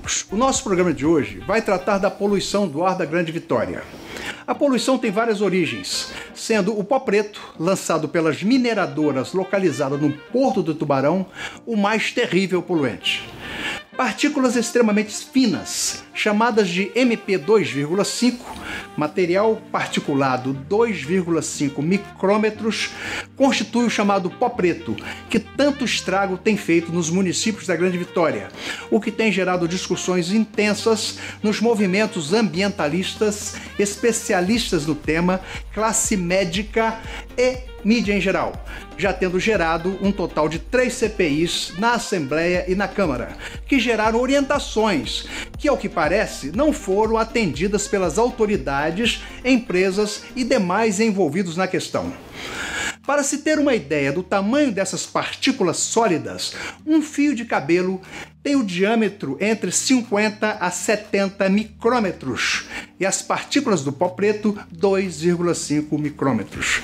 amigos, o nosso programa de hoje vai tratar da poluição do ar da Grande Vitória. A poluição tem várias origens, sendo o pó preto, lançado pelas mineradoras localizadas no Porto do Tubarão, o mais terrível poluente. Partículas extremamente finas, chamadas de MP2,5, material particulado 2,5 micrômetros, constitui o chamado pó preto, que tanto estrago tem feito nos municípios da Grande Vitória, o que tem gerado discussões intensas nos movimentos ambientalistas, especialistas no tema, classe médica e mídia em geral, já tendo gerado um total de 3 CPIs na Assembleia e na Câmara, que geraram orientações que, ao que parece, não foram atendidas pelas autoridades, empresas e demais envolvidos na questão. Para se ter uma ideia do tamanho dessas partículas sólidas, um fio de cabelo tem o diâmetro entre 50 a 70 micrômetros e as partículas do pó preto 2,5 micrômetros.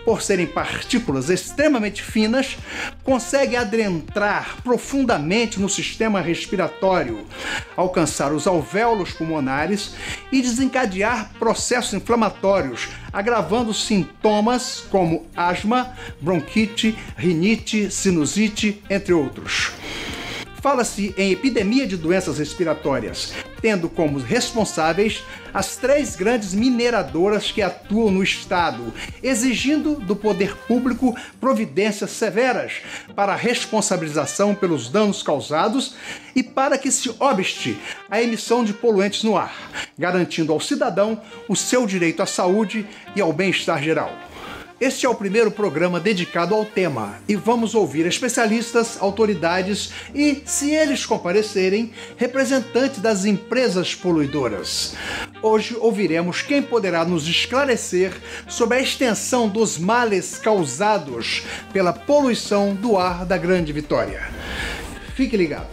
Por serem partículas extremamente finas, conseguem adentrar profundamente no sistema respiratório, alcançar os alvéolos pulmonares e desencadear processos inflamatórios, agravando sintomas como asma, bronquite, rinite, sinusite, entre outros. Fala-se em epidemia de doenças respiratórias, tendo como responsáveis as 3 grandes mineradoras que atuam no estado, exigindo do poder público providências severas para a responsabilização pelos danos causados e para que se obste a emissão de poluentes no ar, garantindo ao cidadão o seu direito à saúde e ao bem-estar geral. Este é o primeiro programa dedicado ao tema e vamos ouvir especialistas, autoridades e, se eles comparecerem, representantes das empresas poluidoras. Hoje ouviremos quem poderá nos esclarecer sobre a extensão dos males causados pela poluição do ar da Grande Vitória. Fique ligado.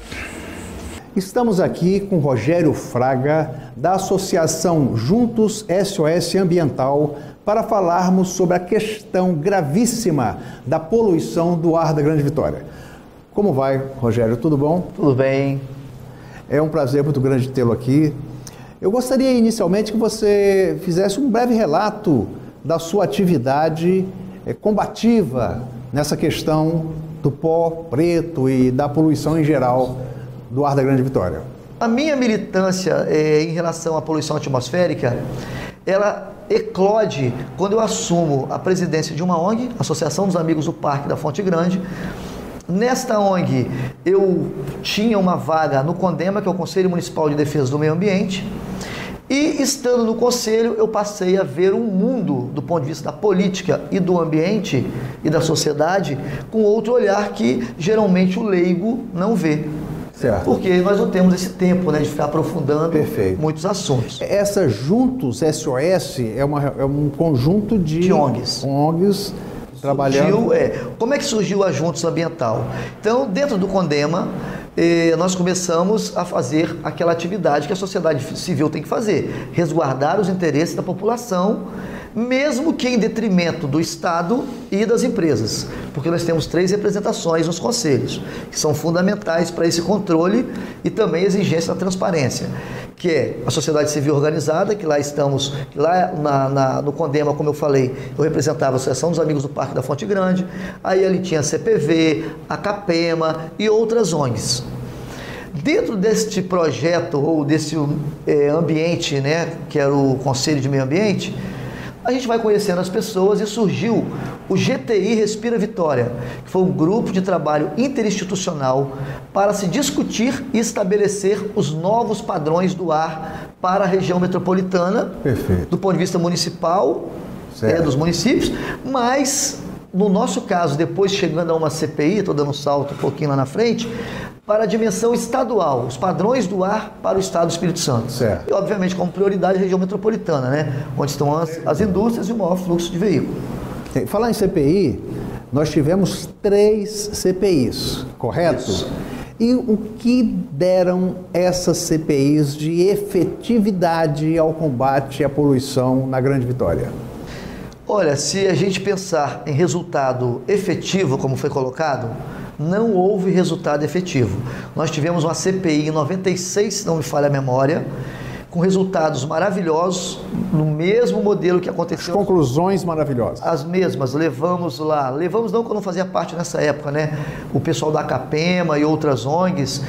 Estamos aqui com Rogério Fraga, da Associação Juntos SOS Ambiental, para falarmos sobre a questão gravíssima da poluição do ar da Grande Vitória. Como vai, Rogério? Tudo bom? Tudo bem. É um prazer muito grande tê-lo aqui. Eu gostaria inicialmente que você fizesse um breve relato da sua atividade combativa nessa questão do pó preto e da poluição em geral do ar da Grande Vitória. A minha militância em relação à poluição atmosférica, ela eclode quando eu assumo a presidência de uma ONG, Associação dos Amigos do Parque da Fonte Grande. Nesta ONG, eu tinha uma vaga no CONDEMA, que é o Conselho Municipal de Defesa do Meio Ambiente, e estando no conselho, eu passei a ver um mundo, do ponto de vista da política e do ambiente e da sociedade, com outro olhar que geralmente o leigo não vê. Certo. Porque nós não temos esse tempo, né, de ficar aprofundando muitos assuntos. Essa Juntos SOS é um conjunto de ONGs trabalhando. Como é que surgiu a Juntos Ambiental? Então, dentro do CONDEMA, nós começamos a fazer aquela atividade que a sociedade civil tem que fazer, resguardar os interesses da população, mesmo que em detrimento do Estado e das empresas, porque nós temos 3 representações nos conselhos, que são fundamentais para esse controle e também a exigência da transparência, que é a sociedade civil organizada, que lá estamos, no CONDEMA, como eu falei, eu representava a Associação dos Amigos do Parque da Fonte Grande, aí ali tinha a CPV, a CAPEMA e outras ONGs. Dentro deste projeto, ou desse ambiente, né, que era o Conselho de Meio Ambiente, a gente vai conhecendo as pessoas e surgiu o GTI Respira Vitória, que foi um grupo de trabalho interinstitucional para se discutir e estabelecer os novos padrões do ar para a região metropolitana, do ponto de vista municipal, dos municípios, mas no nosso caso, depois chegando a uma CPI, estou dando um salto um pouquinho lá na frente, para a dimensão estadual, os padrões do ar para o Estado do Espírito Santo. Certo. E, obviamente, como prioridade, a região metropolitana, né? Onde estão as indústrias e o maior fluxo de veículos. Falar em CPI, nós tivemos 3 CPIs, correto? Isso. E o que deram essas CPIs de efetividade ao combate à poluição na Grande Vitória? Olha, se a gente pensar em resultado efetivo, como foi colocado, não houve resultado efetivo. Nós tivemos uma CPI em 96, se não me falha a memória, com resultados maravilhosos, no mesmo modelo que aconteceu. As conclusões maravilhosas. As mesmas, levamos não que eu não fazia parte nessa época, né? O pessoal da Capema e outras ONGs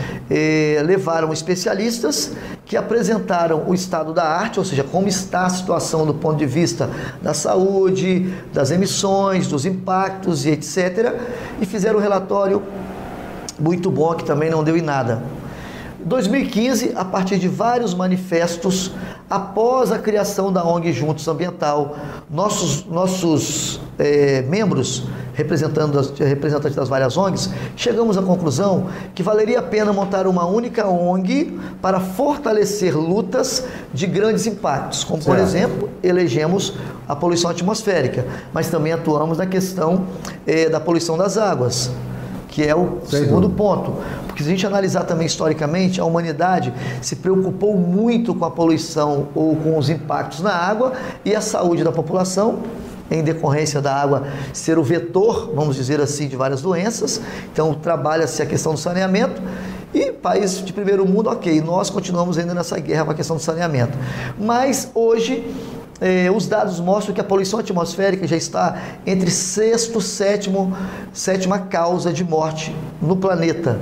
levaram especialistas que apresentaram o estado da arte, ou seja, como está a situação do ponto de vista da saúde, das emissões, dos impactos e etc. E fizeram um relatório muito bom, que também não deu em nada. Em 2015, a partir de vários manifestos, após a criação da ONG Juntos Ambiental, nossos membros, representantes das várias ONGs, chegamos à conclusão que valeria a pena montar uma única ONG para fortalecer lutas de grandes impactos, como, por exemplo, elegemos a poluição atmosférica, mas também atuamos na questão da poluição das águas, que é o segundo ponto. Porque se a gente analisar também historicamente, a humanidade se preocupou muito com a poluição ou com os impactos na água e a saúde da população, em decorrência da água ser o vetor, vamos dizer assim, de várias doenças. Então trabalha-se a questão do saneamento. E países de primeiro mundo, ok, nós continuamos ainda nessa guerra com a questão do saneamento. Mas hoje os dados mostram que a poluição atmosférica já está entre sexta e sétima causa de morte no planeta.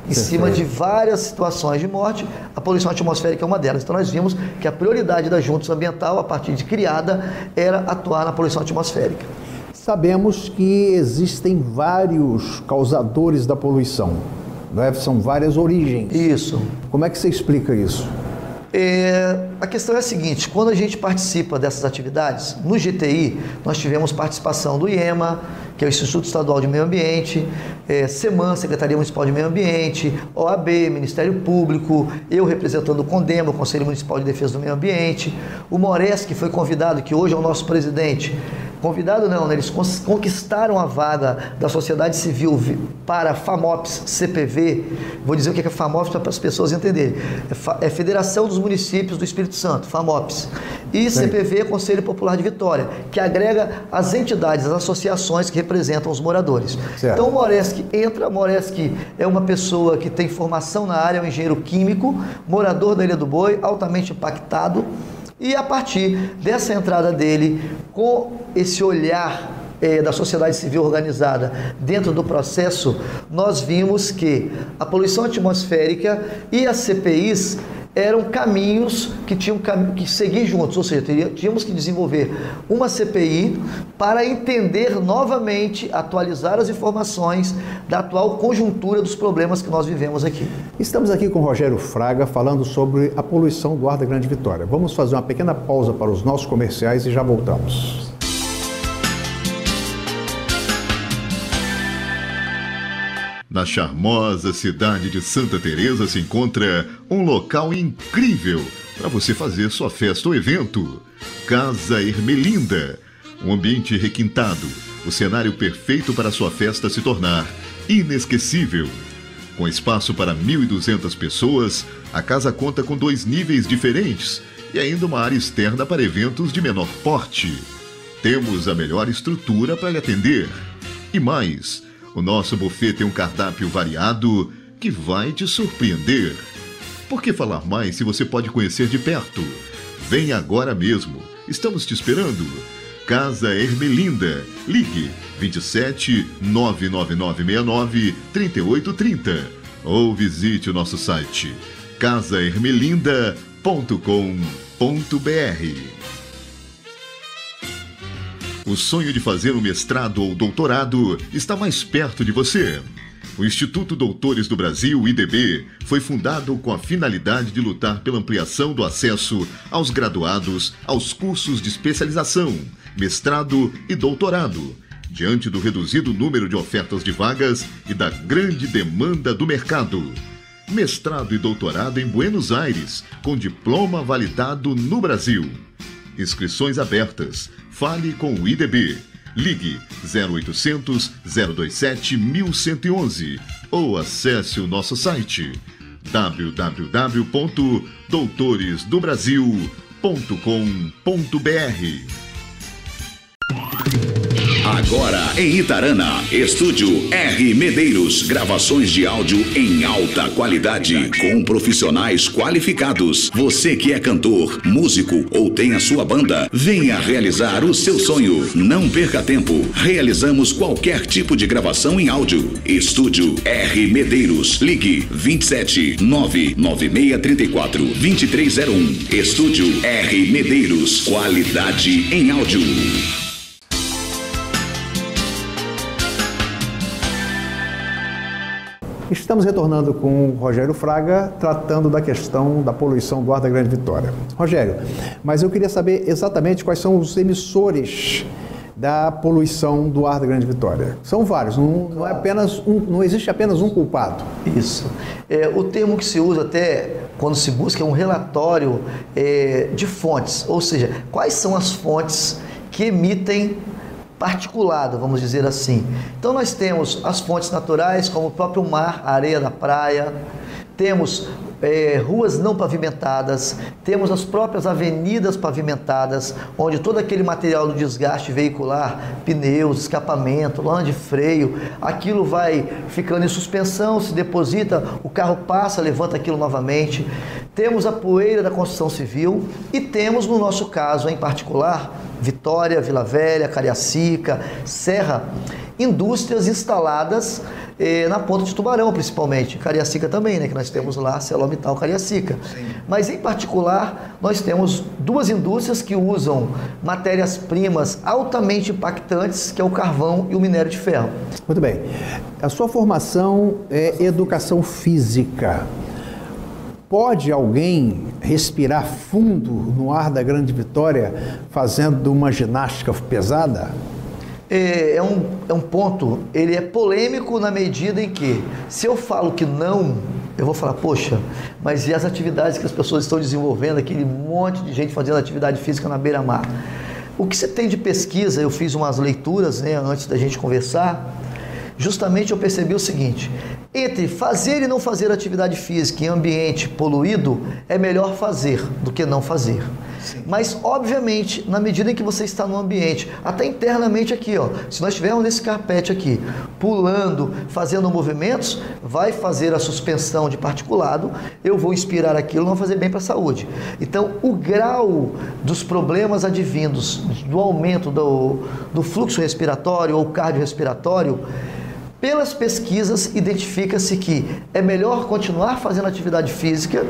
Em cima de várias situações de morte, a poluição atmosférica é uma delas. Então nós vimos que a prioridade da Juntos Ambiental, a partir de criada, era atuar na poluição atmosférica. Sabemos que existem vários causadores da poluição, né? São várias origens. Isso. Como é que você explica isso? A questão é a seguinte: quando a gente participa dessas atividades, no GTI, nós tivemos participação do IEMA, que é o Instituto Estadual de Meio Ambiente, SEMAN, Secretaria Municipal de Meio Ambiente, OAB, Ministério Público, eu representando o CONDEMA, o Conselho Municipal de Defesa do Meio Ambiente, o Mores, que foi convidado, que hoje é o nosso presidente. Convidado não, né? Eles conquistaram a vaga da sociedade civil para a FAMOPS CPV. Vou dizer o que é a FAMOPS para as pessoas entenderem. É Federação dos Municípios do Espírito Santo, FAMOPS. E CPV é Conselho Popular de Vitória, que agrega as entidades, as associações que representam os moradores. Certo. Então o Moreski entra, Moreski é uma pessoa que tem formação na área, é um engenheiro químico, morador da Ilha do Boi, altamente impactado. E a partir dessa entrada dele, com esse olhar da sociedade civil organizada dentro do processo, nós vimos que a poluição atmosférica e as CPIs eram caminhos que tinham que seguir juntos, ou seja, tínhamos que desenvolver uma CPI para entender novamente, atualizar as informações da atual conjuntura dos problemas que nós vivemos aqui. Estamos aqui com o Rogério Fraga falando sobre a poluição do ar da Grande Vitória. Vamos fazer uma pequena pausa para os nossos comerciais e já voltamos. Na charmosa cidade de Santa Teresa se encontra um local incrível para você fazer sua festa ou evento. Casa Ermelinda, um ambiente requintado, o cenário perfeito para sua festa se tornar inesquecível. Com espaço para 1.200 pessoas, a casa conta com 2 níveis diferentes e ainda uma área externa para eventos de menor porte. Temos a melhor estrutura para lhe atender. E mais, o nosso buffet tem um cardápio variado que vai te surpreender. Por que falar mais se você pode conhecer de perto? Venha agora mesmo. Estamos te esperando. Casa Ermelinda. Ligue 27 99969 3830 ou visite o nosso site casaermelinda.com.br. O sonho de fazer um mestrado ou doutorado está mais perto de você. O Instituto Doutores do Brasil, IDB, foi fundado com a finalidade de lutar pela ampliação do acesso aos graduados aos cursos de especialização, mestrado e doutorado, diante do reduzido número de ofertas de vagas e da grande demanda do mercado. Mestrado e doutorado em Buenos Aires, com diploma validado no Brasil. Inscrições abertas. Fale com o IDB. Ligue 0800 027 1111 ou acesse o nosso site www.doutoresdobrasil.com.br. Agora em Itarana, Estúdio R. Medeiros, gravações de áudio em alta qualidade, com profissionais qualificados. Você que é cantor, músico ou tem a sua banda, venha realizar o seu sonho. Não perca tempo, realizamos qualquer tipo de gravação em áudio. Estúdio R. Medeiros, ligue 27 99634 2301. Estúdio R. Medeiros, qualidade em áudio. Estamos retornando com o Rogério Fraga, tratando da questão da poluição do ar da Grande Vitória. Rogério, mas eu queria saber exatamente quais são os emissores da poluição do ar da Grande Vitória. São vários, não é apenas não existe apenas um culpado. Isso. O termo que se usa até quando se busca é um relatório de fontes, ou seja, quais são as fontes que emitem particulado, vamos dizer assim. Então nós temos as fontes naturais, como o próprio mar, a areia da praia, temos ruas não pavimentadas, temos as próprias avenidas pavimentadas, onde todo aquele material do desgaste veicular, pneus, escapamento, lona de freio, aquilo vai ficando em suspensão, se deposita, o carro passa, levanta aquilo novamente. Temos a poeira da construção civil e temos, no nosso caso em particular, Vitória, Vila Velha, Cariacica, Serra, indústrias instaladas na Ponta de Tubarão, principalmente. Cariacica também, né? Que nós temos lá, ArcelorMittal Cariacica. Sim. Mas, em particular, nós temos duas indústrias que usam matérias-primas altamente impactantes, que é o carvão e o minério de ferro. Muito bem. A sua formação é educação física. Pode alguém respirar fundo no ar da Grande Vitória fazendo uma ginástica pesada? É um ponto, ele é polêmico na medida em que, se eu falo que não, eu vou falar, poxa, mas e as atividades que as pessoas estão desenvolvendo, aquele monte de gente fazendo atividade física na beira-mar? O que se tem de pesquisa, eu fiz umas leituras, né, antes da gente conversar, justamente eu percebi o seguinte: entre fazer e não fazer atividade física em ambiente poluído, é melhor fazer do que não fazer. Sim. Mas, obviamente, na medida em que você está no ambiente, até internamente aqui, ó, se nós estivermos nesse carpete aqui, pulando, fazendo movimentos, vai fazer a suspensão de particulado, eu vou inspirar aquilo, não vai fazer bem para a saúde. Então, o grau dos problemas advindos do aumento do fluxo respiratório ou cardiorrespiratório, pelas pesquisas, identifica-se que é melhor continuar fazendo atividade física,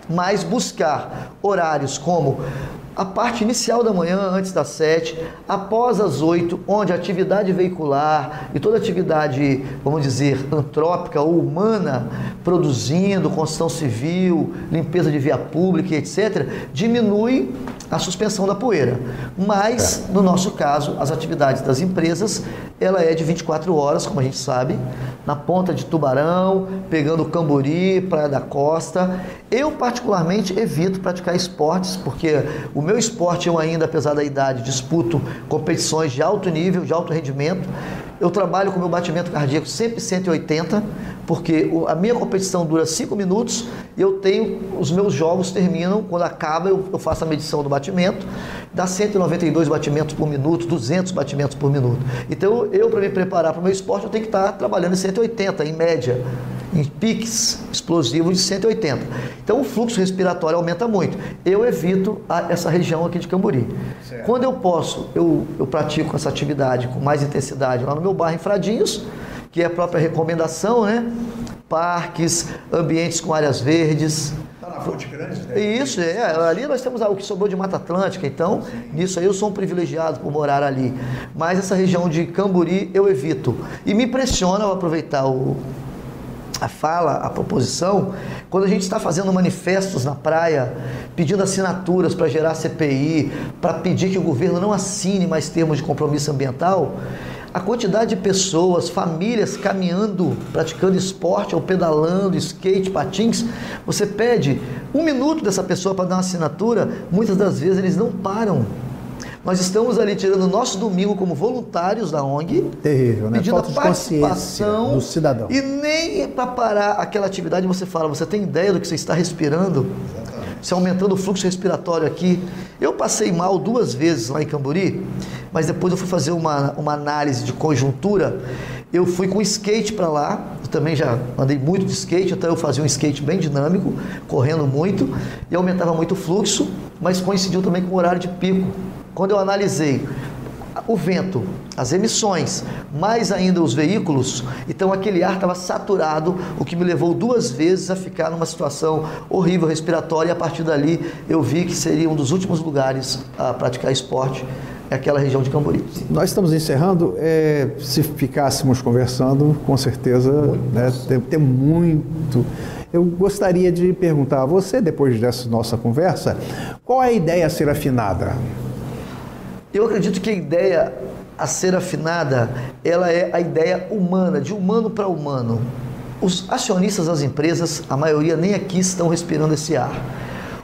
mas buscar horários como a parte inicial da manhã, antes das 7, após as 8, onde a atividade veicular e toda atividade, vamos dizer, antrópica ou humana, produzindo, construção civil, limpeza de via pública, etc., diminui a suspensão da poeira. Mas, no nosso caso, as atividades das empresas, ela é de 24 horas, como a gente sabe, na Ponta de Tubarão, pegando Cambori, Praia da Costa. Eu, particularmente, evito praticar esportes, porque o meu esporte, eu ainda, apesar da idade, disputo competições de alto nível, de alto rendimento. Eu trabalho com meu batimento cardíaco sempre 180, porque a minha competição dura 5 minutos e os meus jogos terminam, quando acaba eu faço a medição do batimento, dá 192 batimentos por minuto, 200 batimentos por minuto. Então para me preparar para o meu esporte, eu tenho que estar trabalhando em 180, em média, em piques explosivos de 180. Então o fluxo respiratório aumenta muito. Eu evito essa região aqui de Cambori. Certo. Quando eu posso, eu pratico essa atividade com mais intensidade lá no meu bairro em Fradinhos, que é a própria recomendação, né? Parques, ambientes com áreas verdes. Está na Fonte Grande, né? Isso, ali nós temos o que sobrou de Mata Atlântica, então, nisso aí eu sou um privilegiado por morar ali. Mas essa região de Cambori eu evito. E me impressiona, vou aproveitar a proposição, quando a gente está fazendo manifestos na praia, pedindo assinaturas para gerar CPI, para pedir que o governo não assine mais termos de compromisso ambiental, a quantidade de pessoas, famílias caminhando, praticando esporte ou pedalando, skate, patins, você pede 1 minuto dessa pessoa para dar uma assinatura, muitas das vezes eles não param. Nós estamos ali tirando o nosso domingo como voluntários da ONG. Terrível, né? Pedindo falta de consciência do cidadão. E nem para parar aquela atividade você fala, você tem ideia do que você está respirando? Exatamente. Se aumentando o fluxo respiratório aqui. Eu passei mal 2 vezes lá em Cambori, mas depois eu fui fazer uma análise de conjuntura. Eu fui com skate para lá, eu também já andei muito de skate, então eu fazia um skate bem dinâmico, correndo muito, e aumentava muito o fluxo, mas coincidiu também com o horário de pico. Quando eu analisei o vento, as emissões, mais ainda os veículos, então aquele ar estava saturado, o que me levou 2 vezes a ficar numa situação horrível respiratória, e a partir dali eu vi que seria um dos últimos lugares a praticar esporte, aquela região de Cambori. Nós estamos encerrando, se ficássemos conversando, com certeza, né, tem muito. Eu gostaria de perguntar a você, depois dessa nossa conversa, qual é a ideia a ser afinada? Eu acredito que a ideia a ser afinada, ela é a ideia humana, de humano para humano. Os acionistas das empresas, a maioria nem aqui estão respirando esse ar.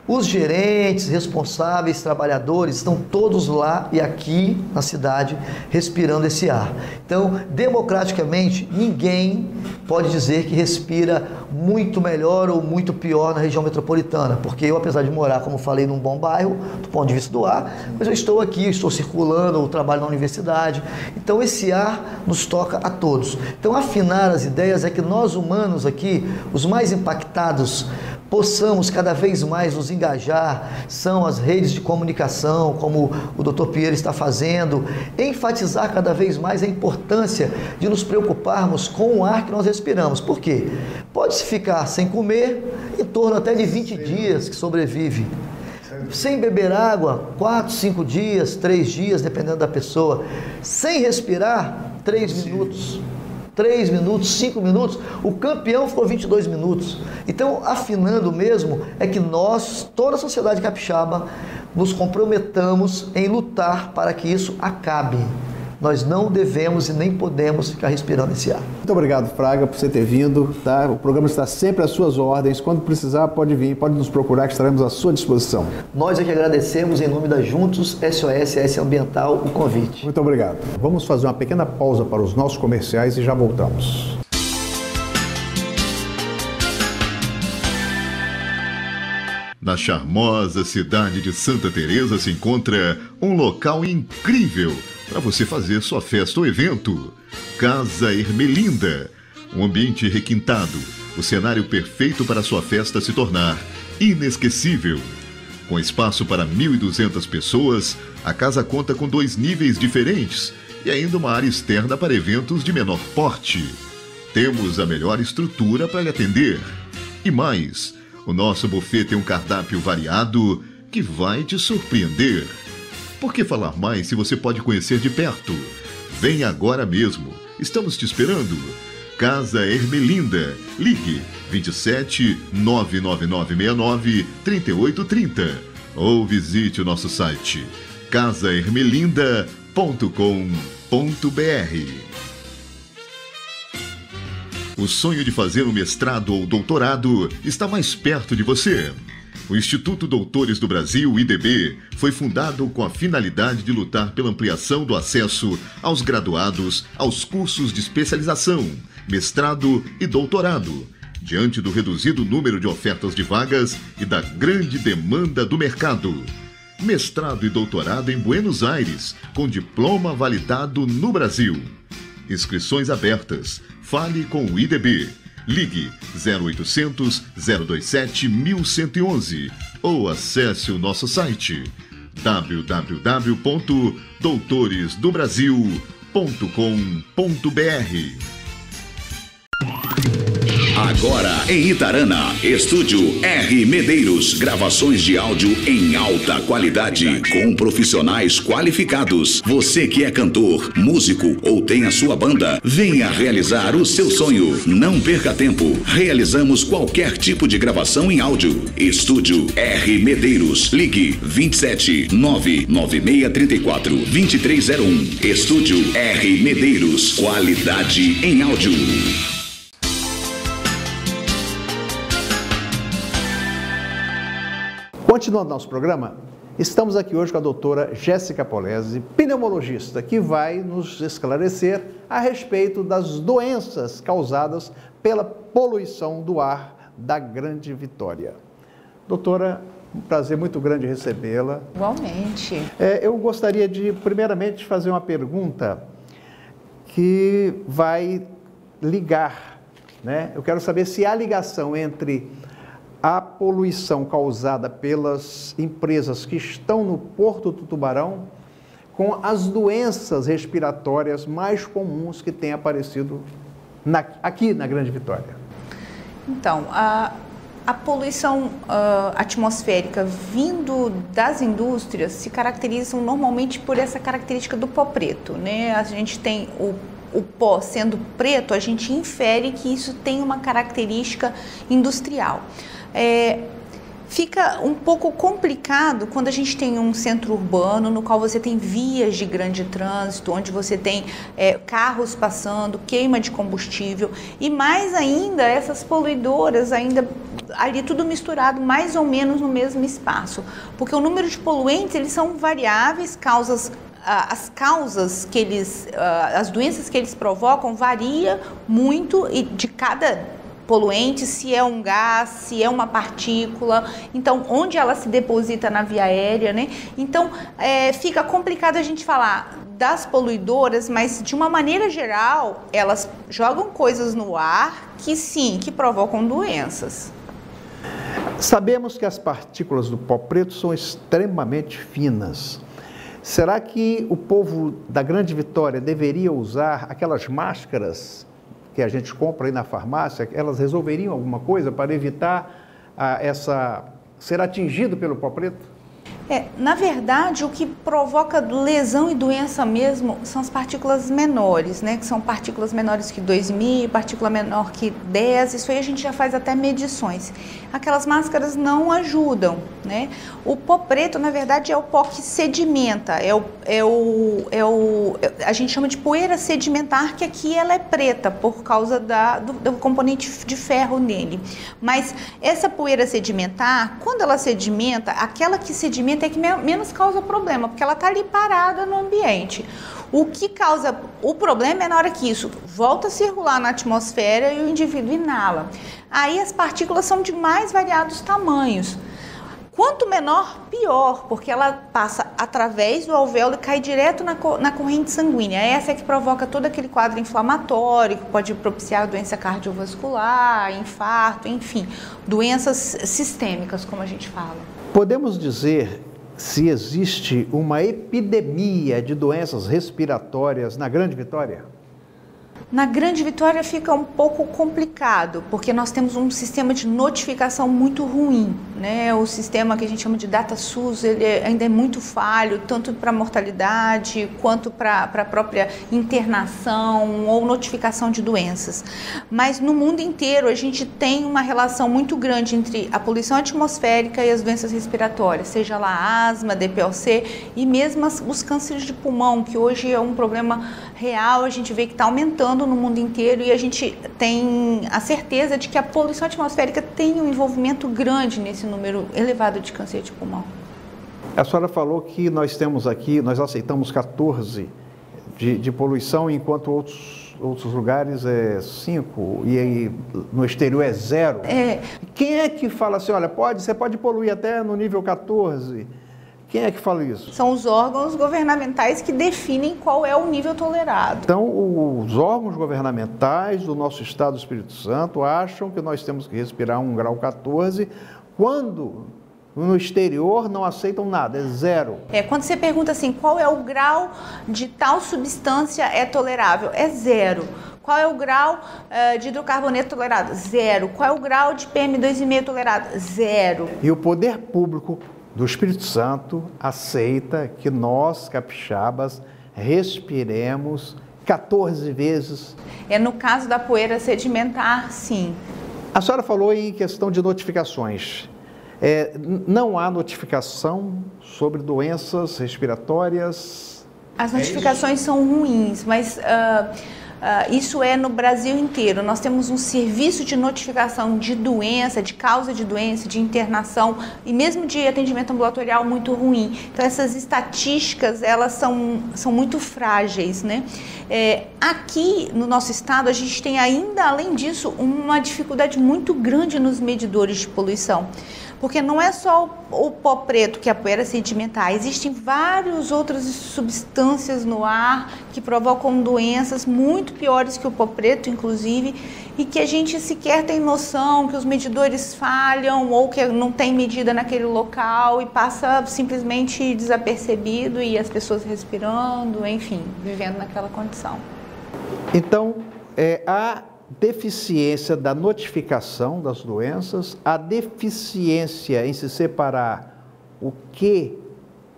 Os gerentes, responsáveis, trabalhadores estão todos lá e aqui na cidade respirando esse ar. Então, democraticamente, ninguém pode dizer que respira muito melhor ou muito pior na região metropolitana, porque eu, apesar de morar, como falei, num bom bairro, do ponto de vista do ar, mas eu estou aqui, estou circulando, eu trabalho na universidade, então esse ar nos toca a todos. Então, afinar as ideias é que nós humanos aqui, os mais impactados, possamos cada vez mais nos engajar, são as redes de comunicação, como o Dr. Pierre está fazendo, enfatizar cada vez mais a importância de nos preocuparmos com o ar que nós respiramos. Por quê? Pode-se ficar sem comer em torno até de 20 dias que sobrevive. Sem beber água, 4, 5 dias, 3 dias, dependendo da pessoa. Sem respirar, 3 minutos. 3 minutos, 5 minutos, o campeão ficou 22 minutos. Então, afinando mesmo, é que nós, toda a sociedade capixaba, nos comprometamos em lutar para que isso acabe. Nós não devemos e nem podemos ficar respirando esse ar. Muito obrigado, Fraga, por você ter vindo. Tá? O programa está sempre às suas ordens. Quando precisar, pode vir, pode nos procurar, que estaremos à sua disposição. Nós é que agradecemos, em nome da Juntos SOS Ambiental, o convite. Muito obrigado. Vamos fazer uma pequena pausa para os nossos comerciais e já voltamos. Na charmosa cidade de Santa Teresa se encontra um local incrível para você fazer sua festa ou evento. Casa Ermelinda, um ambiente requintado, o cenário perfeito para sua festa se tornar inesquecível. Com espaço para 1.200 pessoas, a casa conta com 2 níveis diferentes e ainda uma área externa para eventos de menor porte. Temos a melhor estrutura para lhe atender. E mais, o nosso buffet tem um cardápio variado que vai te surpreender. Por que falar mais se você pode conhecer de perto? Vem agora mesmo. Estamos te esperando. Casa Ermelinda. Ligue 27 99969 3830 ou visite o nosso site casaermelinda.com.br. O sonho de fazer um mestrado ou doutorado está mais perto de você. O Instituto Doutores do Brasil, IDB, foi fundado com a finalidade de lutar pela ampliação do acesso aos graduados aos cursos de especialização, mestrado e doutorado, diante do reduzido número de ofertas de vagas e da grande demanda do mercado. Mestrado e doutorado em Buenos Aires, com diploma validado no Brasil. Inscrições abertas. Fale com o IDB. Ligue 0800 027 1111 ou acesse o nosso site www.doutoresdobrasil.com.br. Agora em Itarana, Estúdio R. Medeiros, gravações de áudio em alta qualidade, com profissionais qualificados. Você que é cantor, músico ou tem a sua banda, venha realizar o seu sonho. Não perca tempo, realizamos qualquer tipo de gravação em áudio. Estúdio R. Medeiros, ligue 27 99634 2301. Estúdio R. Medeiros, qualidade em áudio. Continuando nosso programa, estamos aqui hoje com a doutora Jéssica Polese, pneumologista, que vai nos esclarecer a respeito das doenças causadas pela poluição do ar da Grande Vitória. Doutora, Um prazer muito grande recebê-la. Igualmente. Eu gostaria de, primeiramente, fazer uma pergunta que vai ligar, né? Eu quero saber se há ligação entre a poluição causada pelas empresas que estão no Porto do Tubarão com as doenças respiratórias mais comuns que têm aparecido aqui na Grande Vitória. Então, a poluição atmosférica vindo das indústrias se caracterizam normalmente por essa característica do pó preto, né? A gente tem o pó sendo preto, a gente infere que isso tem uma característica industrial. Fica um pouco complicado quando a gente tem um centro urbano no qual você tem vias de grande trânsito, onde você tem carros passando, queima de combustível e mais ainda essas poluidoras ainda ali tudo misturado mais ou menos no mesmo espaço, porque o número de poluentes eles são variáveis, as causas que as doenças que eles provocam varia muito e de cada poluente, se é um gás, se é uma partícula, então onde ela se deposita na via aérea, né? Então fica complicado a gente falar das poluidoras, mas de uma maneira geral elas jogam coisas no ar que sim, que provocam doenças. Sabemos que as partículas do pó preto são extremamente finas. Será que o povo da Grande Vitória deveria usar aquelas máscaras que a gente compra aí na farmácia? Elas resolveriam alguma coisa para evitar ser atingido pelo pó preto? Na verdade, o que provoca lesão e doença mesmo são as partículas menores, né? Que são partículas menores que 2.000, partícula menor que 10, isso aí a gente já faz até medições. Aquelas máscaras não ajudam, né? O pó preto, na verdade, é o pó que sedimenta, a gente chama de poeira sedimentar, que aqui ela é preta por causa do componente de ferro nele. Mas essa poeira sedimentar, quando ela sedimenta, aquela que sedimenta é que menos causa problema, porque ela está ali parada no ambiente. O que causa o problema é na hora que isso volta a circular na atmosfera e o indivíduo inala. Aí as partículas são de mais variados tamanhos. Quanto menor, pior, porque ela passa através do alvéolo e cai direto na corrente sanguínea. Essa é que provoca todo aquele quadro inflamatório, que pode propiciar doença cardiovascular, infarto, enfim, doenças sistêmicas, como a gente fala. Podemos dizer se existe uma epidemia de doenças respiratórias na Grande Vitória? Na Grande Vitória fica um pouco complicado, porque nós temos um sistema de notificação muito ruim, né? O sistema que a gente chama de DataSUS, ele ainda é muito falho, tanto para mortalidade, quanto para a própria internação ou notificação de doenças. Mas no mundo inteiro a gente tem uma relação muito grande entre a poluição atmosférica e as doenças respiratórias, seja lá asma, DPLC e mesmo os cânceres de pulmão, que hoje é um problema real, a gente vê que está aumentando no mundo inteiro e a gente tem a certeza de que a poluição atmosférica tem um envolvimento grande nesse número elevado de câncer de pulmão. A senhora falou que nós temos aqui, nós aceitamos 14 de poluição, enquanto outros lugares é 5 e aí no exterior é 0. Quem é que fala assim, olha, você pode poluir até no nível 14? Quem é que fala isso? São os órgãos governamentais que definem qual é o nível tolerado. Então, os órgãos governamentais do nosso estado do Espírito Santo acham que nós temos que respirar 1 grau 14, quando no exterior não aceitam nada, é 0. Quando você pergunta assim, qual é o grau de tal substância é tolerável? É 0. Qual é o grau de hidrocarboneto tolerado? 0. Qual é o grau de PM2,5 tolerado? 0. E o poder público do Espírito Santo aceita que nós, capixabas, respiremos 14 vezes. No caso da poeira sedimentar, sim. A senhora falou em questão de notificações. Não há notificação sobre doenças respiratórias? As notificações são ruins, mas Isso é no Brasil inteiro. Nós temos um serviço de notificação de doença, de causa de doença, de internação e mesmo de atendimento ambulatorial muito ruim. Então essas estatísticas, elas são muito frágeis, né? Aqui no nosso estado a gente tem ainda, além disso, uma dificuldade muito grande nos medidores de poluição. Porque não é só o pó preto, que é a poeira sedimentar, existem várias outras substâncias no ar que provocam doenças muito piores que o pó preto, inclusive, e que a gente sequer tem noção, que os medidores falham ou que não tem medida naquele local e passa simplesmente desapercebido e as pessoas respirando, enfim, vivendo naquela condição. Então, a deficiência da notificação das doenças, a deficiência em se separar o que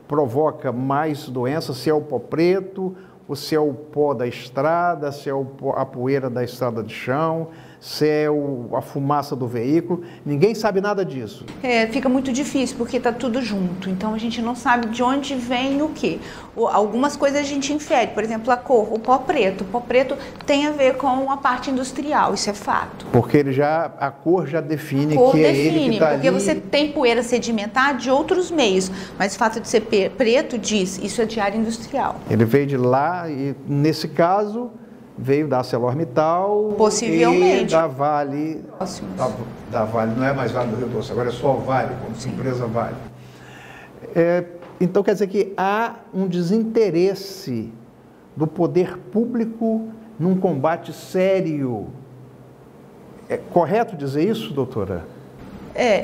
provoca mais doenças, se é o pó preto, ou se é o pó da estrada, se é a poeira da estrada de chão, se é a fumaça do veículo, ninguém sabe nada disso. Fica muito difícil, porque está tudo junto, então a gente não sabe de onde vem o quê. Algumas coisas a gente infere, por exemplo, a cor, o pó preto. O pó preto tem a ver com a parte industrial, isso é fato. Porque a cor já define que é ele que está ali. Porque você tem poeira sedimentar de outros meios, mas o fato de ser preto diz, isso é de área industrial. Ele veio de lá e, nesse caso, veio da ArcelorMittal possivelmente. E da Vale. Da Vale, não é mais Vale do Rio Doce, agora é só Vale, como se empresa Vale. Então quer dizer que há um desinteresse do poder público num combate sério. É correto dizer isso, doutora?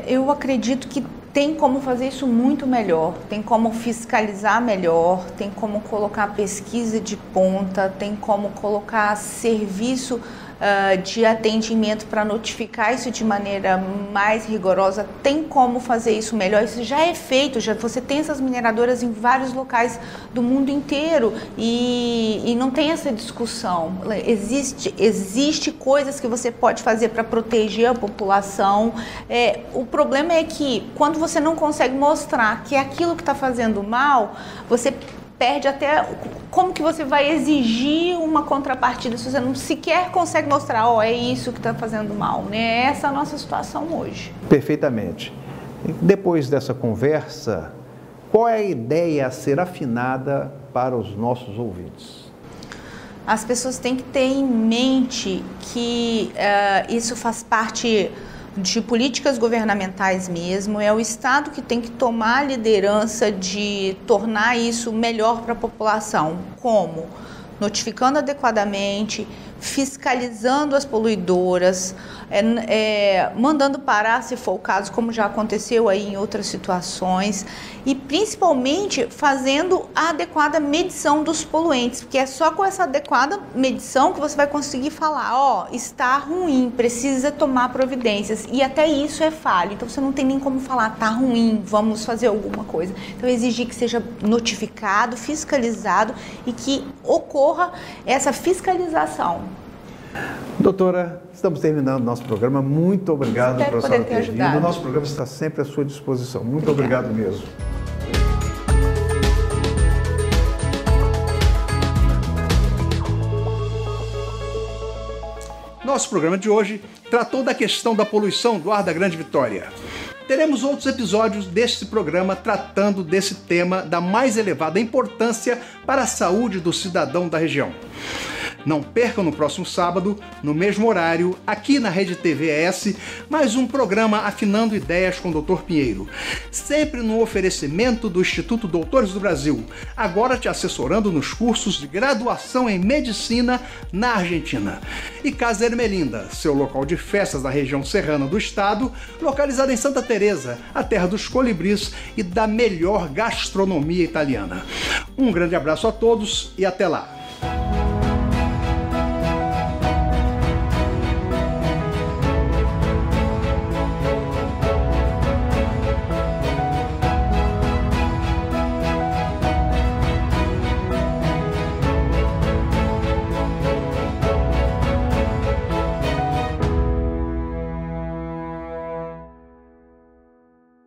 Eu acredito que tem como fazer isso muito melhor, tem como fiscalizar melhor, tem como colocar pesquisa de ponta, tem como colocar serviço de atendimento para notificar isso de maneira mais rigorosa, tem como fazer isso melhor. Isso já é feito, você tem essas mineradoras em vários locais do mundo inteiro e não tem essa discussão. Existe coisas que você pode fazer para proteger a população. O problema é que quando você não consegue mostrar que é aquilo que está fazendo mal, você perde até como que você vai exigir uma contrapartida se você não sequer consegue mostrar, é isso que está fazendo mal, né? Essa é a nossa situação hoje. Perfeitamente. Depois dessa conversa, qual é a ideia a ser afinada para os nossos ouvintes? As pessoas têm que ter em mente que isso faz parte de políticas governamentais mesmo, é o Estado que tem que tomar a liderança de tornar isso melhor para a população. Como? Notificando adequadamente, fiscalizando as poluidoras, mandando parar se for o caso, como já aconteceu aí em outras situações, e principalmente fazendo a adequada medição dos poluentes, porque é só com essa adequada medição que você vai conseguir falar, está ruim, precisa tomar providências, e até isso é falho, então você não tem nem como falar, tá ruim, vamos fazer alguma coisa. Então exigir que seja notificado, fiscalizado e que ocorra essa fiscalização. Doutora, estamos terminando o nosso programa. Muito obrigado por a senhora ter vindo. O nosso programa está sempre à sua disposição. Muito obrigado mesmo. Nosso programa de hoje tratou da questão da poluição do ar da Grande Vitória. Teremos outros episódios deste programa tratando desse tema da mais elevada importância para a saúde do cidadão da região. Não percam no próximo sábado, no mesmo horário, aqui na Rede TVS, mais um programa Afinando Ideias com o Dr. Pinheiro. Sempre no oferecimento do Instituto Doutores do Brasil, agora te assessorando nos cursos de graduação em Medicina na Argentina. E Casa Ermelinda, seu local de festas da região serrana do estado, localizada em Santa Teresa, a terra dos colibris e da melhor gastronomia italiana. Um grande abraço a todos e até lá!